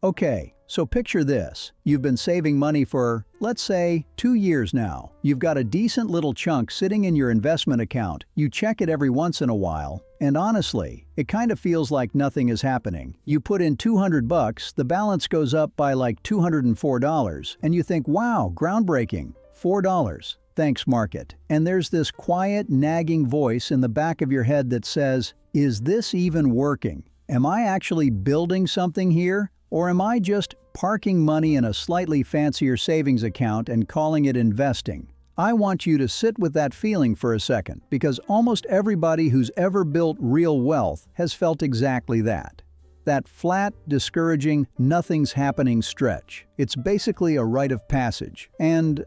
Okay, so picture this. You've been saving money for, let's say, 2 years now. You've got a decent little chunk sitting in your investment account. You check it every once in a while, and honestly, it kind of feels like nothing is happening. You put in $200, the balance goes up by like $204, and you think, wow, groundbreaking, $4. Thanks, market. And there's this quiet, nagging voice in the back of your head that says, is this even working? Am I actually building something here? Or am I just parking money in a slightly fancier savings account and calling it investing? I want you to sit with that feeling for a second, because almost everybody who's ever built real wealth has felt exactly that. That flat, discouraging, nothing's happening stretch. It's basically a rite of passage. And,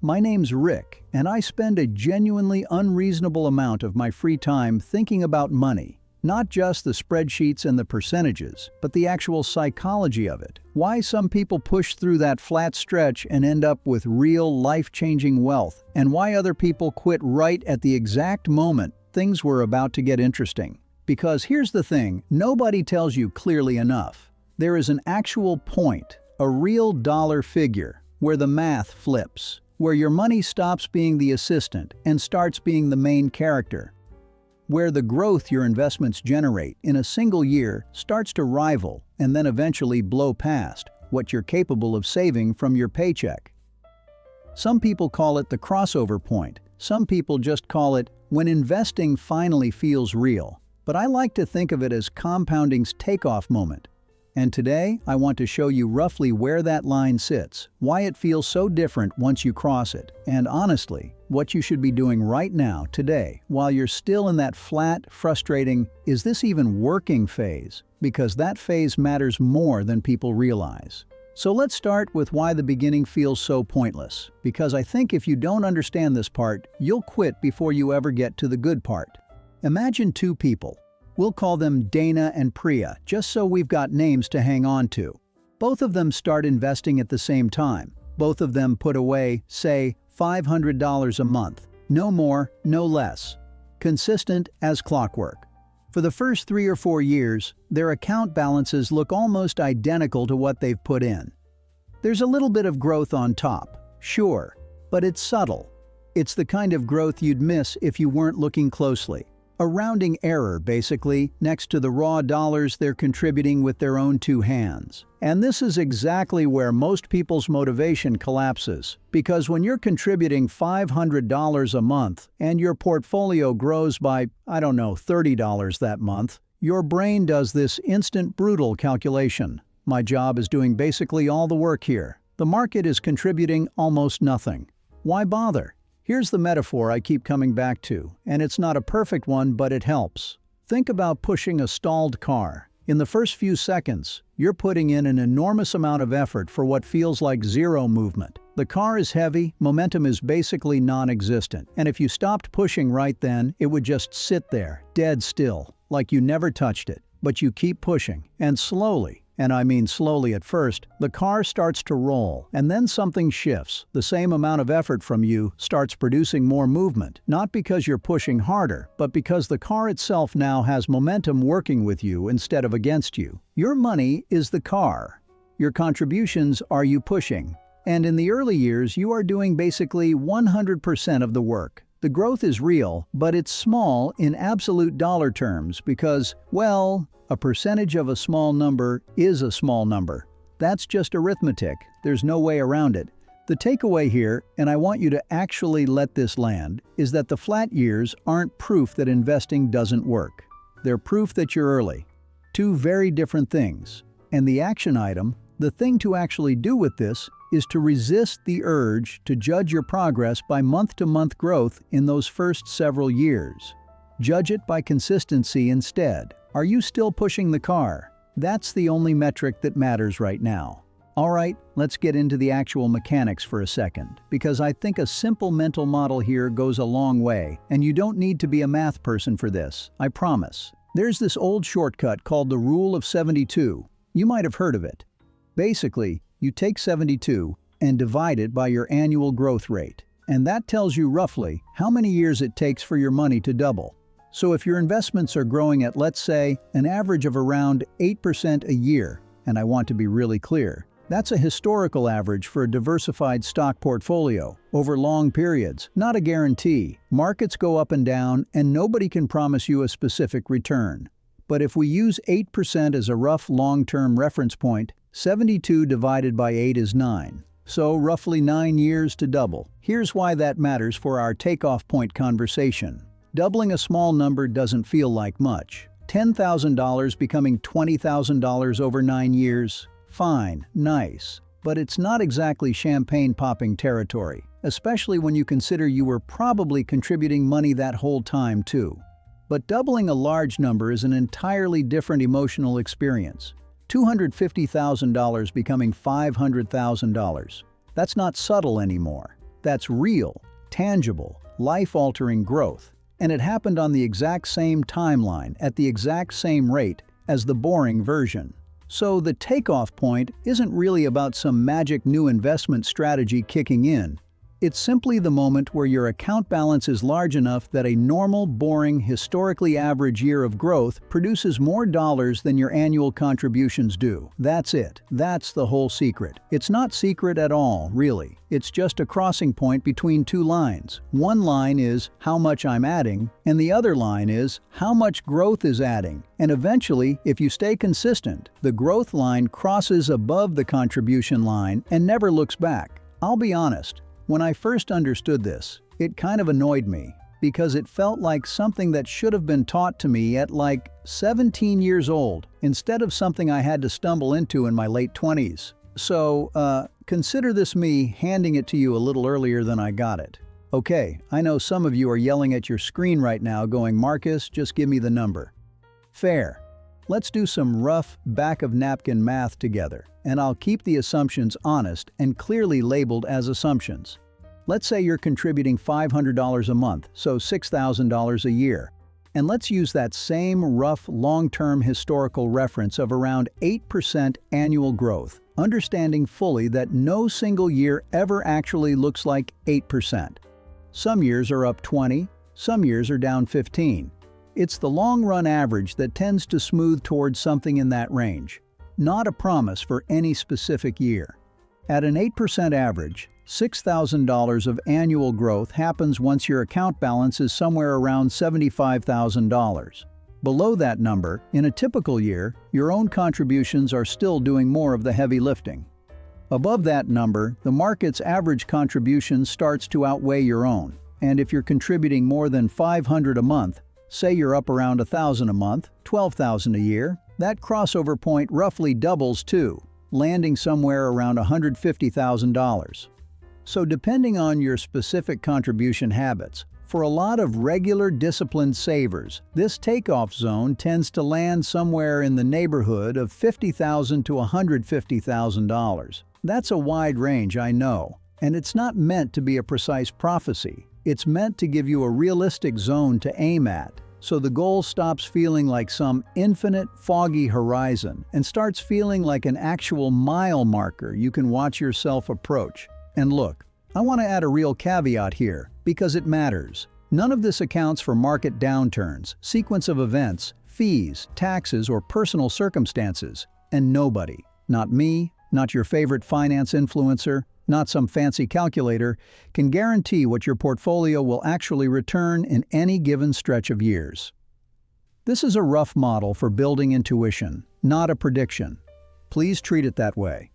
my name's Rick, and I spend a genuinely unreasonable amount of my free time thinking about money. Not just the spreadsheets and the percentages, but the actual psychology of it. Why some people push through that flat stretch and end up with real life-changing wealth, and why other people quit right at the exact moment things were about to get interesting. Because here's the thing, nobody tells you clearly enough. There is an actual point, a real dollar figure, where the math flips, where your money stops being the assistant and starts being the main character, where the growth your investments generate in a single year starts to rival and then eventually blow past what you're capable of saving from your paycheck. Some people call it the crossover point. Some people just call it when investing finally feels real. But I like to think of it as compounding's takeoff moment. And today, I want to show you roughly where that line sits, why it feels so different once you cross it, and honestly, what you should be doing right now, today, while you're still in that flat, frustrating, is this even working phase? Because that phase matters more than people realize. So let's start with why the beginning feels so pointless, because I think if you don't understand this part, you'll quit before you ever get to the good part. Imagine two people. We'll call them Dana and Priya, just so we've got names to hang on to. Both of them start investing at the same time. Both of them put away, say, $500 a month. No more, no less. Consistent as clockwork. For the first 3 or 4 years, their account balances look almost identical to what they've put in. There's a little bit of growth on top, sure, but it's subtle. It's the kind of growth you'd miss if you weren't looking closely. A rounding error, basically, next to the raw dollars they're contributing with their own two hands. And this is exactly where most people's motivation collapses. Because when you're contributing $500 a month and your portfolio grows by, $30 that month, your brain does this instant brutal calculation. My job is doing basically all the work here. The market is contributing almost nothing. Why bother? Here's the metaphor I keep coming back to, and it's not a perfect one, but it helps. Think about pushing a stalled car. In the first few seconds, you're putting in an enormous amount of effort for what feels like zero movement. The car is heavy, momentum is basically non-existent, and if you stopped pushing right then, it would just sit there, dead still, like you never touched it. But you keep pushing, and slowly, and I mean slowly at first, the car starts to roll, and then something shifts. The same amount of effort from you starts producing more movement, not because you're pushing harder, but because the car itself now has momentum working with you instead of against you. Your money is the car. Your contributions are you pushing. And in the early years, you are doing basically 100% of the work. The growth is real, but it's small in absolute dollar terms because, well, a percentage of a small number is a small number. That's just arithmetic. There's no way around it. The takeaway here, and I want you to actually let this land, is that the flat years aren't proof that investing doesn't work. They're proof that you're early. Two very different things. And the action item, the thing to actually do with this, is to resist the urge to judge your progress by month-to-month growth in those first several years. Judge it by consistency instead. Are you still pushing the car? That's the only metric that matters right now. Alright, let's get into the actual mechanics for a second, because I think a simple mental model here goes a long way, and you don't need to be a math person for this, I promise. There's this old shortcut called the Rule of 72. You might have heard of it. Basically, you take 72 and divide it by your annual growth rate, and that tells you roughly how many years it takes for your money to double. So if your investments are growing at, let's say, an average of around 8% a year, And I want to be really clear. That's a historical average for a diversified stock portfolio, over long periods, not a guarantee. Markets go up and down, and nobody can promise you a specific return. But if we use 8% as a rough long-term reference point, 72 divided by 8 is 9. So roughly 9 years to double. Here's why that matters for our takeoff point conversation. Doubling a small number doesn't feel like much. $10,000 becoming $20,000 over 9 years? Fine, nice. But it's not exactly champagne-popping territory, especially when you consider you were probably contributing money that whole time too. But doubling a large number is an entirely different emotional experience. $250,000 becoming $500,000. That's not subtle anymore. That's real, tangible, life-altering growth. And it happened on the exact same timeline, at the exact same rate, as the boring version. So the takeoff point isn't really about some magic new investment strategy kicking in. It's simply the moment where your account balance is large enough that a normal, boring, historically average year of growth produces more dollars than your annual contributions do. That's it. That's the whole secret. It's not secret at all, really. It's just a crossing point between two lines. One line is how much I'm adding, and the other line is how much growth is adding. And eventually, if you stay consistent, the growth line crosses above the contribution line and never looks back. I'll be honest. When I first understood this, it kind of annoyed me, because it felt like something that should have been taught to me at like 17 years old, instead of something I had to stumble into in my late 20s. So, consider this me handing it to you a little earlier than I got it. Okay, I know some of you are yelling at your screen right now going, "Marcus, just give me the number." Fair. Let's do some rough, back-of-napkin math together, and I'll keep the assumptions honest and clearly labeled as assumptions. Let's say you're contributing $500 a month, so $6,000 a year. And let's use that same rough, long-term historical reference of around 8% annual growth, understanding fully that no single year ever actually looks like 8%. Some years are up 20, some years are down 15. It's the long-run average that tends to smooth towards something in that range, not a promise for any specific year. At an 8% average, $6,000 of annual growth happens once your account balance is somewhere around $75,000. Below that number, in a typical year, your own contributions are still doing more of the heavy lifting. Above that number, the market's average contribution starts to outweigh your own, and if you're contributing more than $500 a month, say you're up around $1,000 a month, $12,000 a year, that crossover point roughly doubles too, landing somewhere around $150,000. So depending on your specific contribution habits, for a lot of regular disciplined savers, this takeoff zone tends to land somewhere in the neighborhood of $50,000 to $150,000. That's a wide range, I know, and it's not meant to be a precise prophecy. It's meant to give you a realistic zone to aim at, so the goal stops feeling like some infinite, foggy horizon and starts feeling like an actual mile marker you can watch yourself approach. And look, I want to add a real caveat here, because it matters. None of this accounts for market downturns, sequence of events, fees, taxes, or personal circumstances. And nobody, not me, not your favorite finance influencer, not some fancy calculator, can guarantee what your portfolio will actually return in any given stretch of years. This is a rough model for building intuition, not a prediction. Please treat it that way.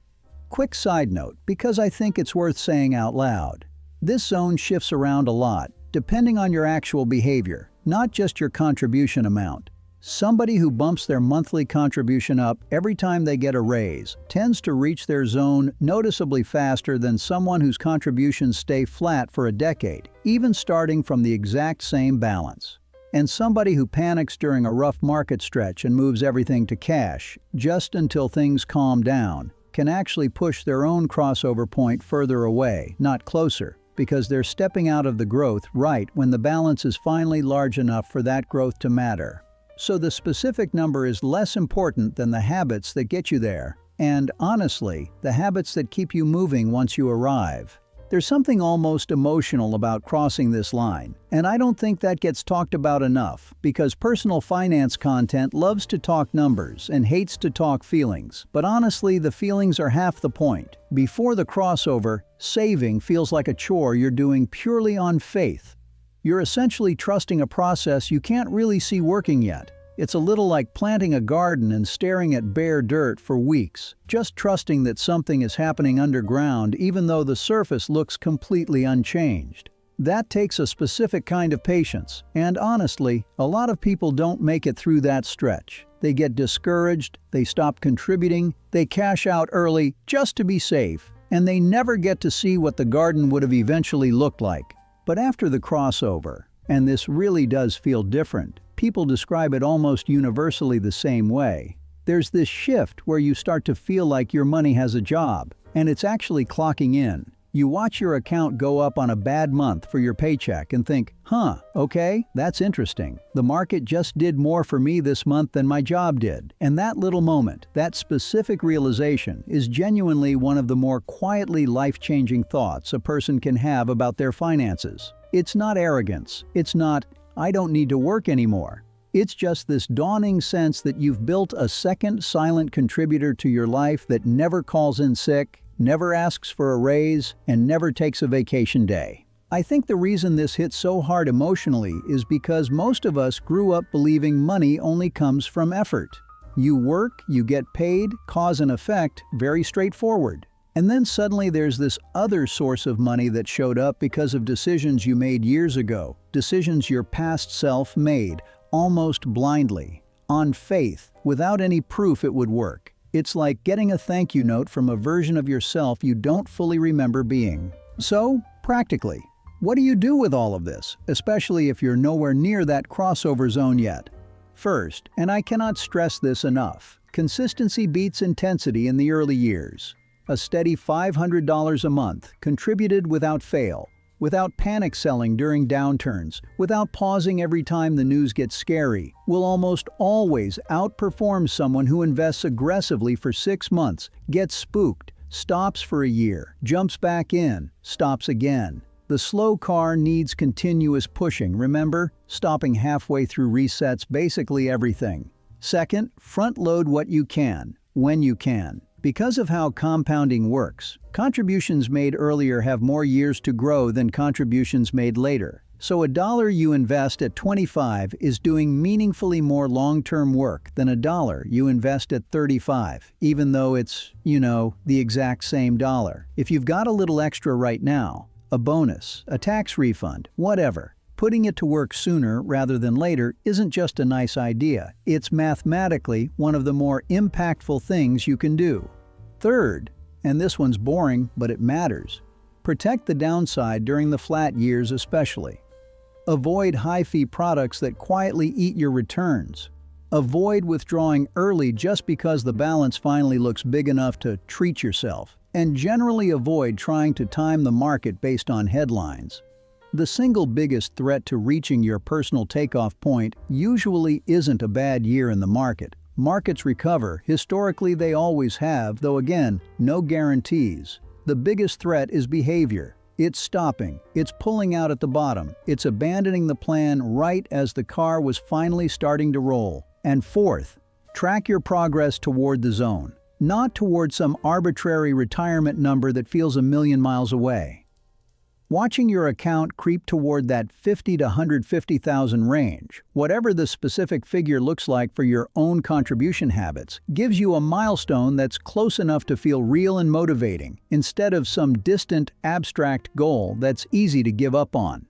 Quick side note, because I think it's worth saying out loud. This zone shifts around a lot, depending on your actual behavior, not just your contribution amount. Somebody who bumps their monthly contribution up every time they get a raise tends to reach their zone noticeably faster than someone whose contributions stay flat for a decade, even starting from the exact same balance. And somebody who panics during a rough market stretch and moves everything to cash, just until things calm down, can actually push their own crossover point further away, not closer, because they're stepping out of the growth right when the balance is finally large enough for that growth to matter. So the specific number is less important than the habits that get you there, and honestly, the habits that keep you moving once you arrive. There's something almost emotional about crossing this line, and I don't think that gets talked about enough because personal finance content loves to talk numbers and hates to talk feelings. But honestly, the feelings are half the point. Before the crossover, saving feels like a chore you're doing purely on faith. You're essentially trusting a process you can't really see working yet. It's a little like planting a garden and staring at bare dirt for weeks, just trusting that something is happening underground even though the surface looks completely unchanged. That takes a specific kind of patience, and honestly, a lot of people don't make it through that stretch. They get discouraged, they stop contributing, they cash out early just to be safe, and they never get to see what the garden would have eventually looked like. But after the crossover, and this really does feel different, people describe it almost universally the same way. There's this shift where you start to feel like your money has a job, and it's actually clocking in. You watch your account go up on a bad month for your paycheck and think, okay, that's interesting. The market just did more for me this month than my job did. And that little moment, that specific realization, is genuinely one of the more quietly life-changing thoughts a person can have about their finances. It's not arrogance. It's not, I don't need to work anymore. It's just this dawning sense that you've built a second silent contributor to your life that never calls in sick, never asks for a raise, and never takes a vacation day. I think the reason this hits so hard emotionally is because most of us grew up believing money only comes from effort. You work, you get paid, cause and effect, very straightforward. And then suddenly there's this other source of money that showed up because of decisions you made years ago, decisions your past self made, almost blindly, on faith, without any proof it would work. It's like getting a thank you note from a version of yourself you don't fully remember being. So, practically, what do you do with all of this, especially if you're nowhere near that crossover zone yet? First, and I cannot stress this enough, consistency beats intensity in the early years. A steady $500 a month, contributed without fail, without panic selling during downturns, without pausing every time the news gets scary, will almost always outperform someone who invests aggressively for 6 months, gets spooked, stops for a year, jumps back in, stops again. The slow car needs continuous pushing, remember? Stopping halfway through resets basically everything. Second, front-load what you can, when you can. Because of how compounding works, contributions made earlier have more years to grow than contributions made later. So $1 you invest at 25 is doing meaningfully more long-term work than $1 you invest at 35, even though it's, the exact same dollar. If you've got a little extra right now, a bonus, a tax refund, whatever, putting it to work sooner rather than later isn't just a nice idea. It's mathematically one of the more impactful things you can do. Third, and this one's boring, but it matters, protect the downside during the flat years especially. Avoid high-fee products that quietly eat your returns. Avoid withdrawing early just because the balance finally looks big enough to treat yourself. And generally avoid trying to time the market based on headlines. The single biggest threat to reaching your personal takeoff point usually isn't a bad year in the market. Markets recover, historically they always have, though again, no guarantees. The biggest threat is behavior. It's stopping, it's pulling out at the bottom, it's abandoning the plan right as the car was finally starting to roll. And fourth, track your progress toward the zone, not toward some arbitrary retirement number that feels a million miles away. Watching your account creep toward that 50 to 150,000 range, whatever the specific figure looks like for your own contribution habits, gives you a milestone that's close enough to feel real and motivating, instead of some distant, abstract goal that's easy to give up on.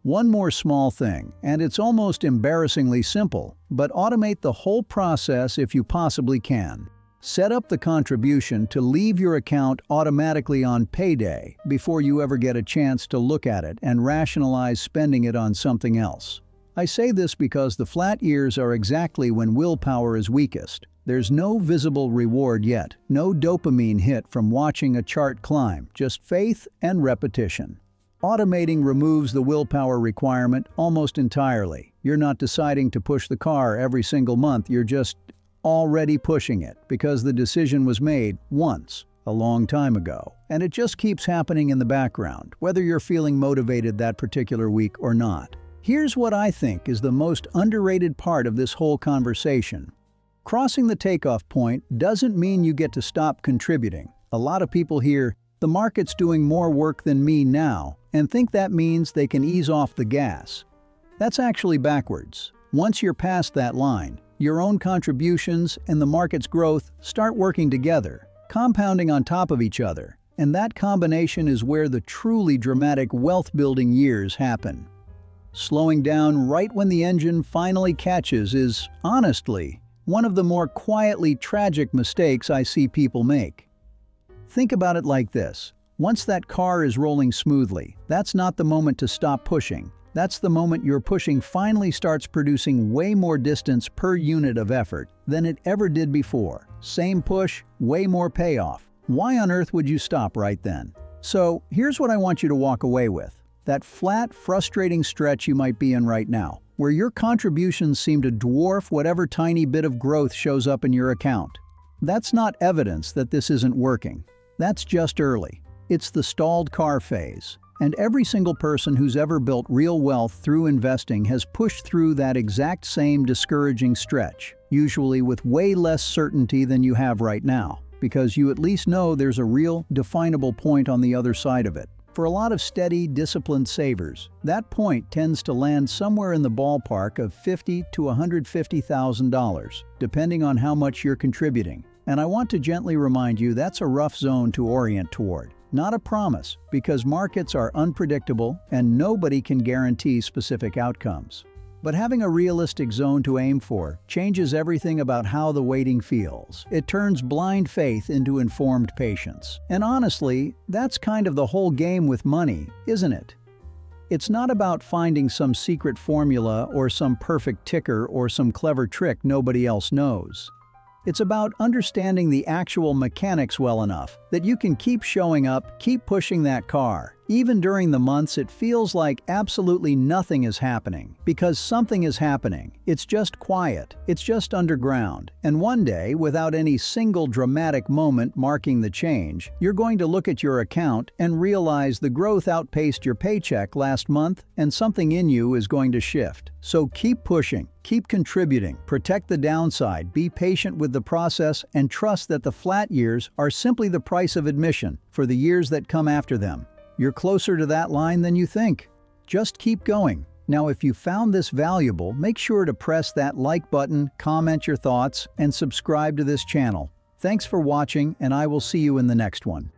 One more small thing, and it's almost embarrassingly simple, but automate the whole process if you possibly can. Set up the contribution to leave your account automatically on payday before you ever get a chance to look at it and rationalize spending it on something else. I say this because the flat years are exactly when willpower is weakest. There's no visible reward yet, no dopamine hit from watching a chart climb, just faith and repetition. Automating removes the willpower requirement almost entirely. You're not deciding to push the car every single month, you're just already pushing it because the decision was made once. a long time ago, and it just keeps happening in the background, whether you're feeling motivated that particular week or not. Here's what I think is the most underrated part of this whole conversation. Crossing the takeoff point doesn't mean you get to stop contributing. A lot of people hear, "The market's doing more work than me now," and think that means they can ease off the gas. That's actually backwards. Once you're past that line, your own contributions and the market's growth start working together, compounding on top of each other, and that combination is where the truly dramatic wealth-building years happen. Slowing down right when the engine finally catches is, honestly, one of the more quietly tragic mistakes I see people make. Think about it like this. Once that car is rolling smoothly, that's not the moment to stop pushing. That's the moment your pushing finally starts producing way more distance per unit of effort than it ever did before. Same push, way more payoff. Why on earth would you stop right then? So, here's what I want you to walk away with. That flat, frustrating stretch you might be in right now, where your contributions seem to dwarf whatever tiny bit of growth shows up in your account. That's not evidence that this isn't working. That's just early. It's the stalled car phase. And every single person who's ever built real wealth through investing has pushed through that exact same discouraging stretch, usually with way less certainty than you have right now, because you at least know there's a real, definable point on the other side of it. For a lot of steady, disciplined savers, that point tends to land somewhere in the ballpark of $50,000 to $150,000, depending on how much you're contributing. And I want to gently remind you that's a rough zone to orient toward. Not a promise, because markets are unpredictable and nobody can guarantee specific outcomes. But having a realistic zone to aim for changes everything about how the waiting feels. It turns blind faith into informed patience. And honestly, that's kind of the whole game with money, isn't it? It's not about finding some secret formula or some perfect ticker or some clever trick nobody else knows. It's about understanding the actual mechanics well enough that you can keep showing up, keep pushing that car. Even during the months it feels like absolutely nothing is happening, because something is happening. It's just quiet, it's just underground. And one day, without any single dramatic moment marking the change, you're going to look at your account and realize the growth outpaced your paycheck last month, and something in you is going to shift. So keep pushing. Keep contributing, protect the downside, be patient with the process, and trust that the flat years are simply the price of admission for the years that come after them. You're closer to that line than you think. Just keep going. Now, if you found this valuable, make sure to press that like button, comment your thoughts, and subscribe to this channel. Thanks for watching, and I will see you in the next one.